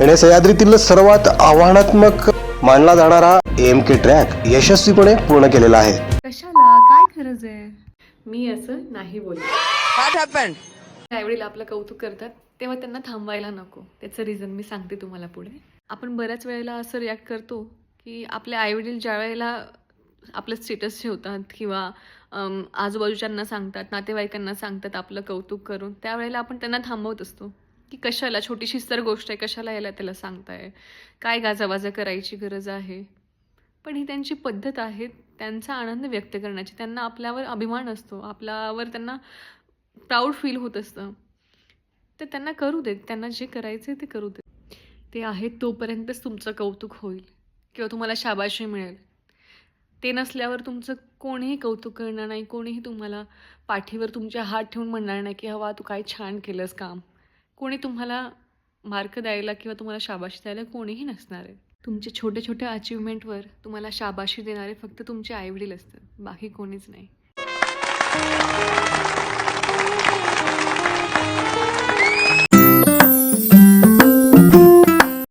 आणि सह्याद्रीतील सर्वात आव्हानात्मक मानला जाणारा AMK ट्रॅक यशस्वीपणे पूर्ण केलेला आहे. कशाला काय गरज आहे? मी असं नाही बोलत. What happened? त्यावेळी आपलं कौतुक करतात तेव्हा त्यांना थांबवायला नको. त्याचं रिझन मी सांगते तुम्हाला पुढे. आपण बऱ्याच वेळेला असं रिॲक्ट करतो की आपले आईवडील ज्या वेळेला आपलं स्टेटस ठेवतात किंवा आजूबाजूच्यांना सांगतात, नातेवाईकांना सांगतात आपलं कौतुक करून, त्यावेळेला आपण त्यांना थांबवत असतो की कशाला, छोटीशीच तर गोष्ट आहे, कशाला याला त्याला सांगताय, काय गाजावाजा करायची गरज आहे. पण ही त्यांची पद्धत आहे त्यांचा आनंद व्यक्त करण्याची. त्यांना आपल्यावर अभिमान असतो, आपल्यावर त्यांना प्राऊड फील होत असतं. तर त्यांना करू देत, त्यांना जे करायचं आहे ते करू देत. ते आहेत तोपर्यंतच तुमचं कौतुक होईल किंवा तुम्हाला शाबाशी मिळेल. ते नसल्यावर तुमचं कोणीही कौतुक करणार नाही, कोणीही तुम्हाला पाठीवर तुमच्या हात ठेवून म्हणणार नाही की हवा तू काय छान केलंस काम. कोणी तुम्हाला मार्क द्यायला किंवा तुम्हाला शाबाशी द्यायला कोणीही नसणार आहे. तुमच्या छोट्या छोट्या अचिव्हमेंटवर तुम्हाला शाबाशी देणारे फक्त तुमचे आईवडील असतात, बाकी कोणीच नाही.